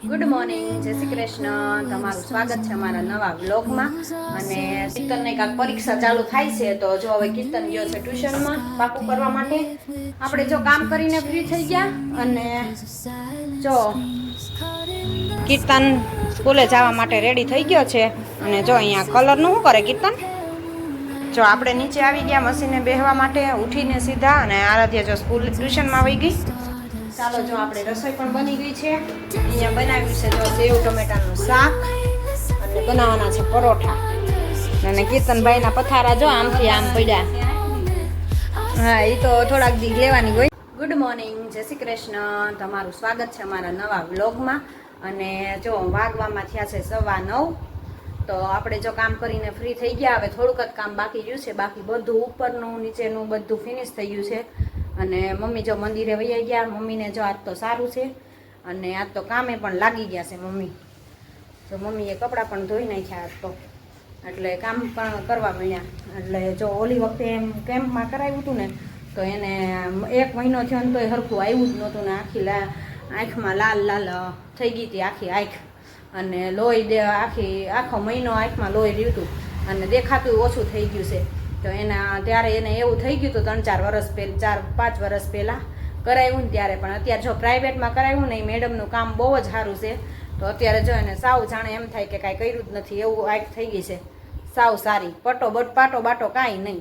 Good morning, જય શ્રી કૃષ્ણ. તમારું સ્વાગત છે અમારા નવા વ્લોગમાં. અને કીર્તનને કાંઈક પરીક્ષા ચાલુ થાય છે, તો જો હવે કીર્તન ગયો છે ટ્યુશનમાં પાકું કરવા માટે. આપણે જો કામ કરીને ફ્રી થઈ ગયા, અને જો કીર્તન સ્કૂલે જવા માટે રેડી થઈ ગયો છે. અને જો અહીંયા કલરનું શું કરે કીર્તન? જો આપણે નીચે આવી ગયા મશીને બેસવા માટે, ઉઠીને સીધા. અને આરાધ્યા જો સ્કૂલ ટ્યુશનમાં વહી ગઈ. ચાલો, જો આપણે રસોઈ પણ બની ગઈ છે. અહીંયા બનાવ્યું છે જો સેવ ટમેટાનું શાક, અને બનાવવાના છે પરોઠા. અને કીર્તનભાઈના પથારા જો આમથી આમ પડ્યા. હા, એ તો થોડાક દી લેવાની હોય. ગુડ મોર્નિંગ, જય શ્રી કૃષ્ણ. તમારું સ્વાગત છે અમારા નવા વ્લોગમાં. અને જો વાગવામાં થયા છે 9:15. તો આપણે જો કામ કરીને ફ્રી થઈ ગયા. હવે થોડુંક જ કામ બાકી રહ્યું છે, બાકી બધું ઉપરનું નીચેનું બધું ફિનિશ થઈ ગયું છે. અને મમ્મી જો મંદિરે વહી ગયા. મમ્મીને જો આજ તો સારું છે, અને આજ તો કામે પણ લાગી ગયા છે મમ્મી. તો મમ્મીએ કપડાં પણ ધોઈ નાખ્યા આજ તો, એટલે કામ પણ કરવા મળ્યા. એટલે જો ઓલી વખતે એમ કેમ્પમાં કરાવ્યું હતું ને, તો એને 1 મહિનો થયો ને તોય સરખું આવ્યું જ નહોતું ને. આખી આંખમાં લાલ લાલ થઈ ગઈ હતી આખી આંખ, અને લોહી આખો મહિનો આંખમાં લોહી રહ્યું હતું, અને દેખાતું ઓછું થઈ ગયું છે. તો ત્યારે એને એવું થઈ ગયું હતું 3-4 વર્ષ પહેલાં, 4-5 વર્ષ પહેલાં કરાવ્યું ને ત્યારે. પણ અત્યારે જો પ્રાઇવેટમાં કરાવ્યું ને, એ મેડમનું કામ બહુ જ સારું છે. તો અત્યારે જો એને સાવ જાણે એમ થાય કે કાંઈ કર્યું જ નથી એવું આંખ થઈ ગઈ છે, સાવ સારી. પાટો બાટો કાંઈ નહીં.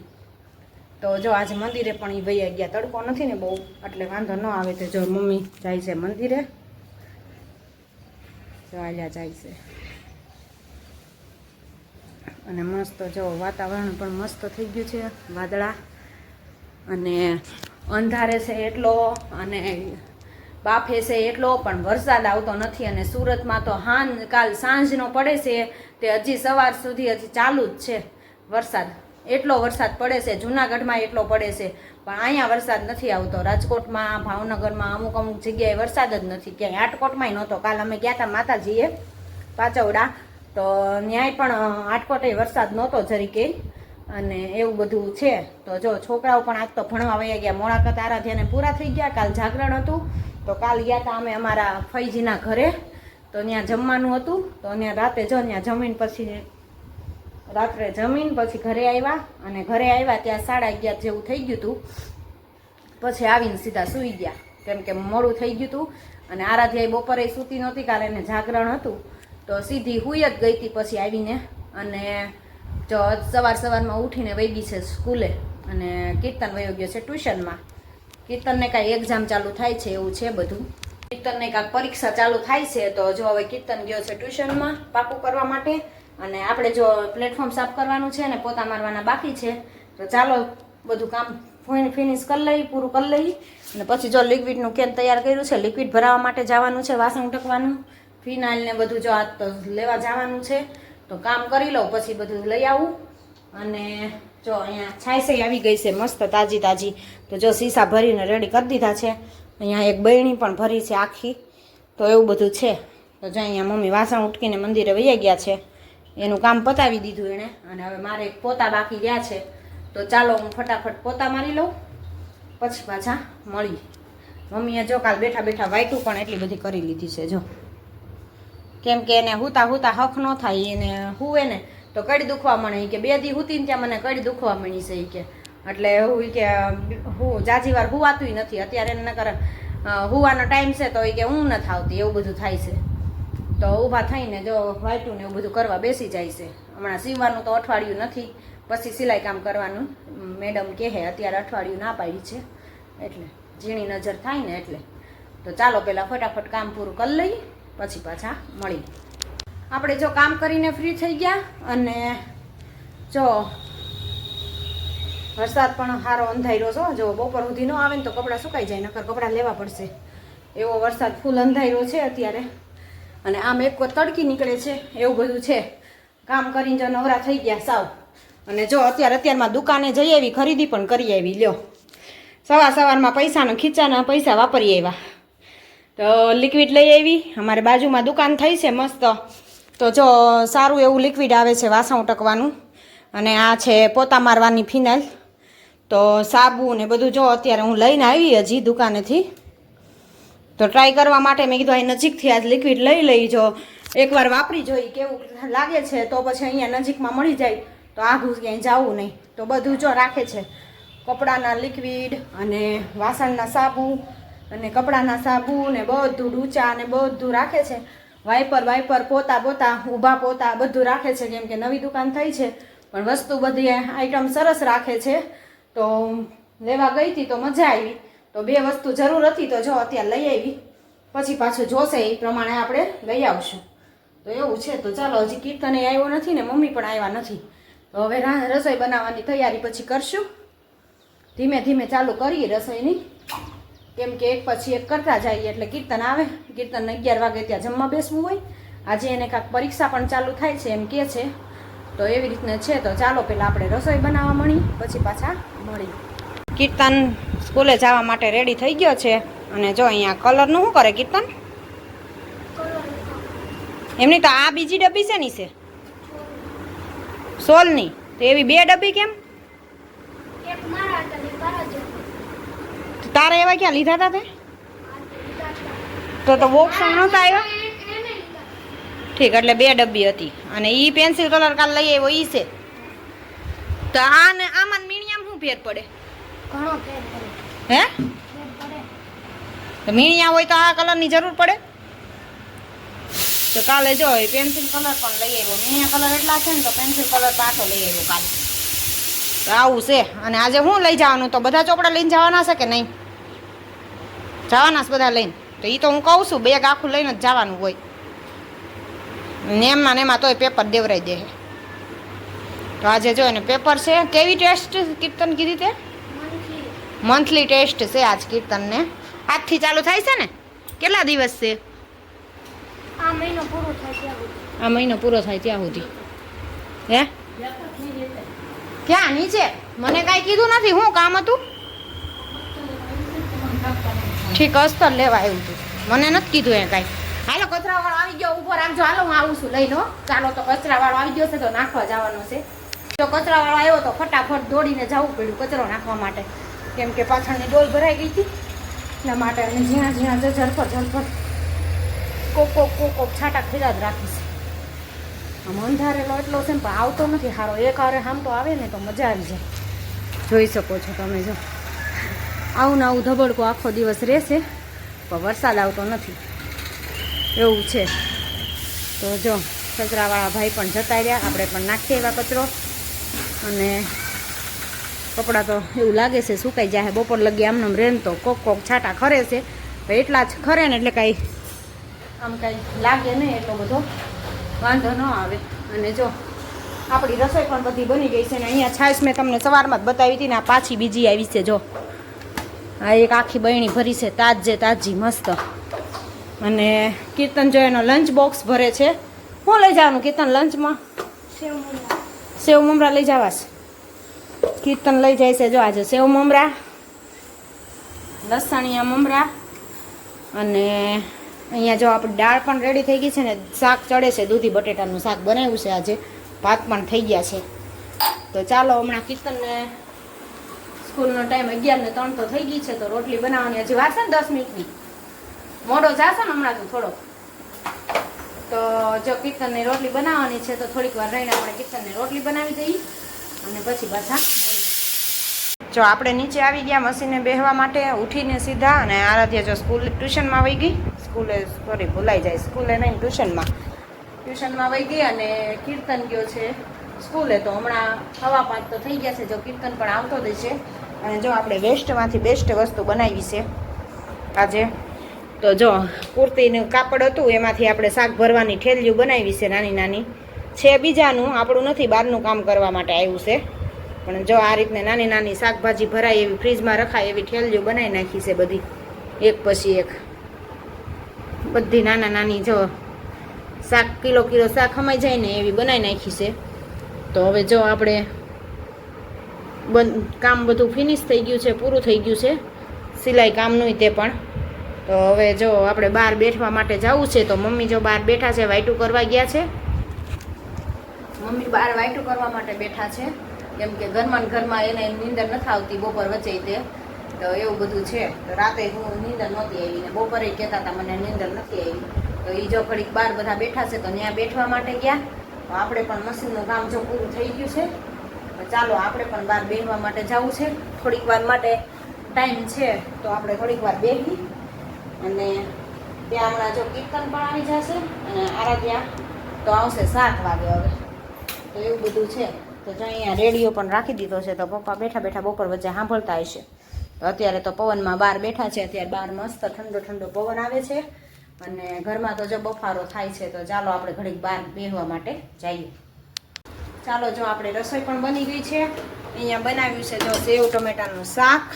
તો જો આજે મંદિરે પણ એ વહી ગયા. તડકો નથી ને બહુ, એટલે વાંધો ન આવે. તો જો મમ્મી જાય છે મંદિરે, ચાલ્યા જાય છે. અને મસ્ત જો વાતાવરણ પણ મસ્ત થઈ ગયું છે, વાદળા અને અંધારે છે એટલો, અને બાફે છે એટલો, પણ વરસાદ આવતો નથી. અને સુરતમાં તો કાલ સાંજનો પડે છે, તે હજી સવાર સુધી હજી ચાલુ જ છે વરસાદ. એટલો વરસાદ પડે છે. જૂનાગઢમાં એટલો પડે છે, પણ અહીંયા વરસાદ નથી આવતો. રાજકોટમાં, ભાવનગરમાં અમુક જગ્યાએ વરસાદ જ નથી. ક્યાંય આટકોટમાંય નહોતો. કાલ અમે ગયા હતા માતાજીએ પાચવડા, તો ન્યાય પણ આટકોટે વરસાદ નહોતો જરીકે. અને એવું બધું છે. તો જો છોકરાઓ પણ આજ તો ભણવા વયા ગયા. મોડાકત આરાધ્યાને પૂરા થઈ ગયા. કાલ જાગરણ હતું, તો કાલ ગયા હતા અમે અમારા ફઈજીના ઘરે. તો ત્યાં જમવાનું હતું, તો ત્યાં રાતે જો ત્યાં જમીન પછી રાત્રે જમીન પછી ઘરે આવ્યા. અને ઘરે આવ્યા ત્યાં 11:30 જેવું થઈ ગયું હતું. પછી આવીને સીધા સૂઈ ગયા, કેમ કે મોડું થઈ ગયું હતું. અને આરાધ્યાએ બપોરે સૂતી નહોતી, કાલે એને જાગરણ હતું, તો સીધી હુઈ જ ગઈ હતી પછી આવીને. અને જો સવારમાં ઉઠીને વહી ગઈ છે સ્કૂલે. અને કીર્તન વયો ગયો છે ટ્યુશનમાં. કીર્તનને કાંઈ એક્ઝામ ચાલુ થાય છે એવું છે બધું. કીર્તનને કાંઈક પરીક્ષા ચાલુ થાય છે, તો જો હવે કીર્તન ગયો છે ટ્યુશનમાં પાકું કરવા માટે. અને આપણે જો પ્લેટફોર્મ સાફ કરવાનું છે, ને પોતા મારવાના બાકી છે. તો ચાલો બધું કામ ફિનિશ કરી લઈ, પૂરું કરી લઈ. અને પછી જો લિક્વિડનું કેન તૈયાર કર્યું છે, લિક્વિડ ભરાવવા માટે જવાનું છે, વાસણ ઉટકવાનું, ફિનાઇલ ને બધું જો આ તો લેવા જવાનું છે. તો કામ કરી લઉં, પછી બધું લઈ આવું. અને જો અહીંયા છાશ આવી ગઈ છે મસ્ત તાજી. તો જો સીસા ભરીને રેડી કરી દીધા છે. અહીંયા એક બરણી પણ ભરી છે આખી. તો એવું બધું છે. તો જો અહીંયા મમ્મી વાસણ ઉટકીને મંદિરે વહી ગયા છે. એનું કામ પતાવી દીધું એણે. અને હવે મારે એક પોતા બાકી રહ્યા છે. તો ચાલો હું ફટાફટ પોતા મારી લઉં, પછી પાછા મળી. મમ્મીએ જો કાલ બેઠા વાઈટું પણ એટલી બધી કરી લીધી છે જો, કેમ કે એને હુતા હક ન થાય. એને હુવે ને તો કડી દુખવા મળે. કે 2 દી હુતી ને ત્યાં મને કડી દુખવા મળી છે કે, એટલે હું કે હું જાજી વાર હુવાતું નથી. અત્યારે એને નકર હુવાનો ટાઈમ છે, તો એ કે હું નથી આવતી, એવું બધું થાય છે. તો ઊભા થઈને જો વાઈટું ને એવું બધું કરવા બેસી જાય છે. હમણાં સીવવાનું તો અઠવાડિયું નથી, પછી સિલાઈ કામ કરવાનું મેડમ કહે. અત્યારે અઠવાડિયું ના પાડી છે, એટલે ઝીણી નજર થાય ને એટલે. તો ચાલો પહેલાં ફટાફટ કામ પૂરું કરી લઈ, પછી પાછા મળી. આપણે જો કામ કરીને ફ્રી થઈ ગયા. અને જો વરસાદ પણ સારો અંધાર્યો છો. જો બપોર સુધી ન આવે ને તો કપડાં સુકાઈ જાય, નકર કપડાં લેવા પડશે. એવો વરસાદ ફૂલ અંધાર્યો છે અત્યારે. અને આમ એક તડકી નીકળે છે, એવું બધું છે. કામ કરીને જો નવરા થઈ ગયા સાવ. અને જો અત્યારમાં દુકાને જઈ આવી, ખરીદી પણ કરી આવી. લ્યો, સવારમાં પૈસાનો ખીચાના પૈસા વાપરી આવ્યા. તો લિક્વિડ લઈ આવી. અમારે બાજુમાં દુકાન થઈ છે મસ્ત. તો જો સારું એવું લિક્વિડ આવે છે વાસણ ઉટકવાનું. અને આ છે પોતા મારવાની ફિનાઇલ. તો સાબુ ને બધું જો અત્યારે હું લઈને આવી હજી દુકાનેથી. તો ટ્રાય કરવા માટે મેં કીધું અહીં નજીકથી આજ લિક્વિડ લઈ લઈજો, એકવાર વાપરી જોઈ કેવું લાગે છે, તો પછી અહીંયા નજીકમાં મળી જાય તો આઘું ક્યાંય જવું નહીં. તો બધું જો રાખે છે, કપડાના લિક્વિડ અને વાસણના સાબુ અને કપડાના સાબુ ને બધું ડૂચા ને બધું રાખે છે. વાઇપર પોતા ઊભા પોતા બધું રાખે છે, કેમ કે નવી દુકાન થઈ છે પણ વસ્તુ બધી આઈટમ સરસ રાખે છે. તો લેવા ગઈ હતી તો મજા આવી, તો 2 વસ્તુ જરૂર હતી તો જો અત્યારે લઈ આવી, પછી પાછું જોશે એ પ્રમાણે આપણે લઈ આવશું. તો એવું છે. તો ચાલો, હજી કીર્તને આવ્યો નથી ને મમ્મી પણ આવ્યા નથી, તો હવે રસોઈ બનાવવાની તૈયારી પછી કરશું. ધીમે ધીમે ચાલુ કરીએ રસોઈની, કેમ કે એક પછી એક કરતા જઈએ એટલે કીર્તન આવે. કીર્તનને 11 વાગે ત્યાં જમવા બેસવું હોય. આજે એને કાંઈક પરીક્ષા પણ ચાલુ થાય છે એમ કહે છે, તો એવી રીતના છે. તો ચાલો પહેલાં આપણે રસોઈ બનાવવા મળી, પછી પાછા મળી. કીર્તન સ્કૂલે જવા માટે રેડી થઈ ગયો છે. અને જો અહીંયા કલરનું શું કરે કીર્તન? એમની તો આ બીજી ડબ્બી છે ની છે સોલની, તો એવી 2 ડબ્બી કેમ? તારે એવા ક્યાં લીધા હતા તે? તો બોક્સ નહોતા આવ્યા? ઠીક, એટલે 2 ડબ્બી હતી. અને ઈ પેન્સિલ કલર કાલ લઈ આવ્યો ઈ છે. તો આને આમાં મીણિયામાં શું ફેર પડે? ઘણો ફેર પડે. હે? તો મીણિયા હોય તો આ કલરની જરૂર પડે? તો કાલે જો પેન્સિલ કલર પણ લઈ આવ્યો. મીણિયા કલર એટલા છે ને તો પેન્સિલ કલર પાછો લઈ આવ્યો કાલે. તો આવું છે. અને આજે હું લઈ જવાનું? તો બધા ચોપડા લઈને જવાના છે કે નહીં? જવાના છે બધા લઈને? તો એ તો હું કહું છું, બેગ આખું લઈને જ જવાનું હોય. નેમમાં ને એમાં તોય પેપર દેવરાઈ દે. તો આજે જો એને પેપર છે. કેવી ટેસ્ટ કીર્તન કીધી તે? મંથલી ટેસ્ટ છે આજ કીર્તનને. આજથી ચાલુ થાય છે ને? કેટલા દિવસ છે? આ મહિનો પૂરો થાય ત્યાં સુધી. આ મહિનો પૂરો થાય ત્યાં સુધી. હે? ક્યાં નીચે? મને કાંઈ કીધું નથી. શું કામ હતું? ઠીક, અસ્તર લેવા આવ્યું હતું. મને નથી કીધું એ કાંઈ. હાલો, કચરાવાળો આવી ગયો, ઊભો રાખજો. હાલો, હું આવું છું લઈને. ચાલો, તો કચરાવાળો આવી ગયો છે તો નાખવા જવાનો છે. તો કચરાવાળો આવ્યો તો ફટાફટ દોડીને જવું પડ્યું કચરો નાખવા માટે, કેમ કે પાછળની ડોલ ભરાઈ ગઈ હતી એટલા માટે. અને જ્યાં ઝડપર કોક છાંટા ખીરા જ રાખીશ. આમ અંધારેલો એટલો છે ને પણ આવતો નથી સારો. એક હારે આમ તો આવે ને તો મજા આવી જાય. જોઈ શકો છો તમે. જો આવું ને આવું ધબડકો આખો દિવસ રહેશે પણ વરસાદ આવતો નથી, એવું છે. તો જો કચરાવાળા ભાઈ પણ જતા રહ્યા, આપણે પણ નાખીએ એવા કચરો. અને કપડાં તો એવું લાગે છે સુકાઈ જાય. બપોર લગી આમનામ રેન તો કોક છાંટા ખરે છે, એટલા જ ખરે ને એટલે કાંઈ આમ કાંઈ લાગે નહીં, એટલો બધો વાંધો ન આવે. અને જો આપણી રસોઈ પણ બધી બની ગઈ છે. ને અહીંયા છાશ મેં તમને સવારમાં જ બતાવી હતી ને આ પાછી બીજી આવી છે. જો આ એક આખી બહેણી ભરી છે, તાજી મસ્ત. અને કીર્તન જો એનો લંચ બોક્સ ભરે છે. શું લઈ જવાનું કીર્તન લંચમાં? સેવ મમરા લઈ જવાશે. કીર્તન લઈ જાય છે જો આજે સેવ મમરા, લસણિયા મમરા. અને અહીંયા જો આપણી દાળ પણ રેડી થઈ ગઈ છે ને શાક ચડે છે. દૂધી બટેટાનું શાક બનાવ્યું છે આજે. ભાત પણ થઈ ગયા છે. તો ચાલો, હમણાં કીર્તનને સ્કૂલનો ટાઈમ 11:03 તો થઈ ગઈ છે. તો રોટલી બનાવવાની હજી વાર છે ને 10 મિનિટની. મોડો જશે ને હમણાં તો થોડો. તો જો કીર્તનની રોટલી બનાવવાની છે તો થોડીક વાર રહીને આપણે કીર્તનની રોટલી બનાવી દઈએ અને પછી પાછા. જો આપણે નીચે આવી ગયા મશીને બેસવા માટે ઉઠીને સીધા. અને આરાધ્યા જો ટ્યુશનમાં વહી ગઈ. ભૂલાઈ જાય. સ્કૂલે નહીં, ટ્યુશનમાં વહી ગઈ. અને કીર્તન ગયો છે સ્કૂલે. તો હમણાં 5:15 તો થઈ ગયા છે. જો કીર્તન પણ આવતો જ છે. અને જો આપણે વેસ્ટમાંથી બેસ્ટ વસ્તુ બનાવી છે આજે. તો જો કુર્તીનું કાપડ હતું એમાંથી આપણે શાક ભરવાની ઠેલિયું બનાવી છે. નાની છે, બીજાનું આપણું નથી, બહારનું કામ કરવા માટે આવ્યું છે. પણ જો આ રીતને નાની શાકભાજી ભરાય એવી ફ્રીજમાં રખાય એવી ઠેલિયું બનાવી નાખી છે બધી, એક પછી એક બધી નાની. જો શાક કિલો શાક ખમાઈ જાય ને એવી બનાવી નાખી છે. તો હવે જો આપણે કામ બધું ફિનિશ થઈ ગયું છે, પૂરું થઈ ગયું છે. સિલાઈ કામનું તે પણ. તો હવે જો આપણે બહાર બેઠવા માટે જવું છે. તો મમ્મી જો બહાર બેઠા છે, વાઈટું કરવા ગયા છે. મમ્મી બહાર વાઈટું કરવા માટે બેઠા છે, કેમ કે ઘરમાં એને નીંદર નથી આવતી બપોર વચ્ચે તે. તો એવું બધું છે. તો રાતે હું નીંદર નહોતી આવી ને બપોરે કહેતા હતા મને નીંદર નથી આવી. તો એ જો ઘડીક બહાર બધા બેઠા છે તો ત્યાં બેઠવા માટે ગયા. તો આપણે પણ મશીનનું કામ જો પૂરું થઈ ગયું છે તો ચાલો આપણે પણ બહાર બેસવા માટે જવું છે. થોડીક વાર માટે ટાઈમ છે તો આપણે થોડીક વાર બેસી અને ત્યાં હમણાં જો કીર્તન પણ આવી જશે અને આરાધ્યા તો આવશે 7 વાગે હવે. તો એવું બધું છે. તો જો અહીંયા રેડિયો પણ રાખી દીધો છે તો પપ્પા બેઠા બેઠા બપોર વચ્ચે સાંભળતા હશે. તો અત્યારે તો પવનમાં બહાર બેઠા છે. અત્યારે બહાર મસ્ત ઠંડો ઠંડો પવન આવે છે અને ઘરમાં તો જો બફારો થાય છે. તો ચાલો આપણે ઘડીક બહાર બેસવા માટે જઈએ. ચાલો જો આપણે રસોઈ પણ બની ગઈ છે. અહીંયા બનાવ્યું છે જો સેવ ટમેટાનું શાક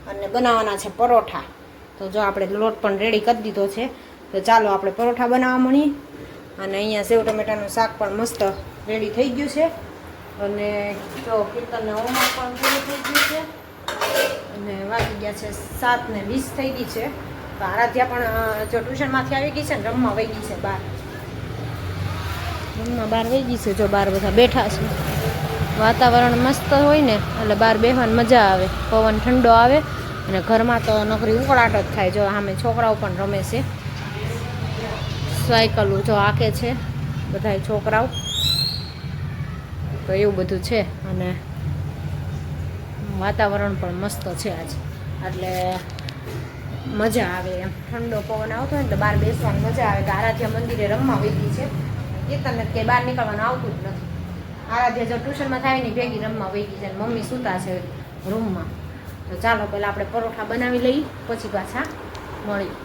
અને બનાવવાના છે પરોઠા. તો જો આપણે લોટ પણ રેડી કરી દીધો છે. તો ચાલો આપણે પરોઠા બનાવવા મળીએ. અને અહીંયા સેવ ટમેટાનું શાક પણ મસ્ત રેડી થઈ ગયું છે. અને જો કીર્તનને હોમવર્ક પણ પૂરું થઈ ગયું છે અને વાગી ગયા છે 7:20 થઈ ગઈ છે. તો આરાધ્યા પણ જો ટ્યુશનમાંથી આવી ગઈ છે ને રમવા વહી ગઈ છે બહાર. રમવા બહાર વહી ગઈ છે. જો બહાર બધા બેઠા છે. વાતાવરણ મસ્ત હોય ને એટલે બહાર બેસવાની મજા આવે. પવન ઠંડો આવે અને ઘરમાં તો નોકરી ઉકળાટ જ થાય. જો સામે છોકરાઓ પણ રમે છે. સાયકલો જો આકે છે બધા છોકરાઓ. તો એવું બધું છે અને વાતાવરણ પણ મસ્ત છે આજ. એટલે મજા આવે એમ. ઠંડો પવન આવતો હોય ને તો બહાર બેસવાની મજા આવે. તો આરાધ્યા મંદિરે રમવા વહી ગઈ છે. કીર્તનને કે બહાર નીકળવાનું આવતું જ નથી. આરાધ્યા જો ટ્યુશનમાં થાય ને ભેગી રમવા વહી ગઈ છે. મમ્મી સૂતા છે રૂમમાં. તો ચાલો પહેલાં આપણે પરોઠા બનાવી લઈએ પછી પાછા મળી.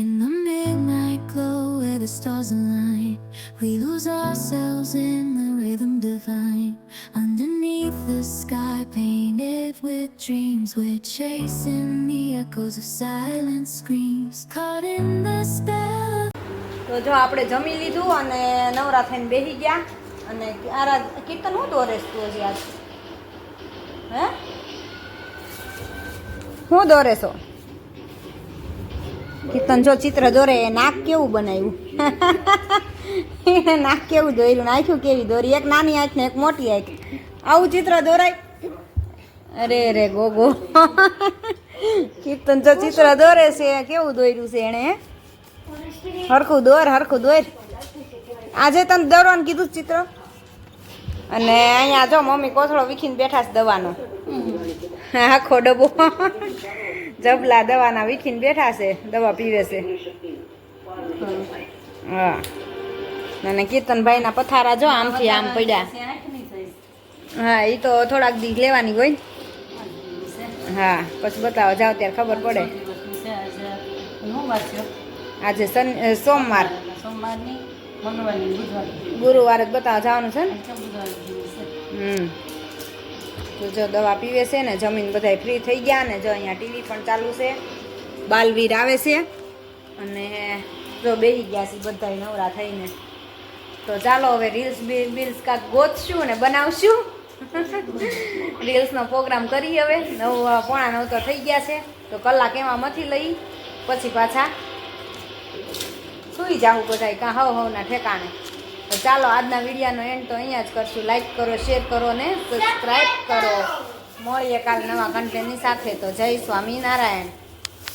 In the midnight glow where the stars align, we lose ourselves in the rhythm divine. Underneath the sky painted with dreams, we're chasing the echoes of silent screams, caught in the spell. તો જો આપણે જમી લીધું અને નવરા થઈને બેસી ગયા. અને કીર્તન હું દોરેશ તું હજી આજ? હે હું દોરેશો? કીર્તન જો ચિત્ર દોરે. નાક કેવું બનાવ્યું નાક કેવું દોર્યું, નાખ્યું કેવી દોરી. એક નાની આંખ ને એક મોટી આંખ. આવું ચિત્ર દોરાય? અરે રે ગોગો કીર્તન જો ચિત્ર દોરે છે. કેવું દોર્યું છે એણે? હરખું દોર, હરખું દોર. આજે તને દોરવાનું કીધું ચિત્ર. અને અહીંયા જો મમ્મી કોથળો વીખીને બેઠા છે દવાનો. આખો ડબ્બો જબલા દવાના વીખીને બેઠા છે. દવા પીવે છે. હા અને કીર્તનભાઈના પથારા જો આમથી આમ પડ્યા. હા એ તો થોડાક દી લેવાની હોય. હા પછી બતાવો જાઓ ત્યારે ખબર પડે. આજે સોમવાર, ગુરુવારે જ બતાવવા જવાનું છે ને. તો જો દવા પીવે છે ને જમીન બધા ફ્રી થઈ ગયા. ને જો અહીંયા ટીવી પણ ચાલુ છે. બાલવીર આવે છે અને જો બેસી ગયા છે બધા નવરા થઈને. તો ચાલો હવે રીલ્સ કાંક ગોતશું ને બનાવશું. રીલ્સનો પ્રોગ્રામ કરી. હવે 9:45 તો થઈ ગયા છે. તો કલાક એમાં મથી લઈ પછી પાછા સુઈ જાવું બધા કાં હવના ઠેકાણે. તો ચાલો આજના વિડીયોનો એન્ડ તો અહીંયા જ કરશું. લાઈક કરો, શેર કરો ને સબસ્ક્રાઈબ કરો. મળીએ કાલ નવા કન્ટેન્ટની સાથે. તો જય સ્વામિનારાયણ.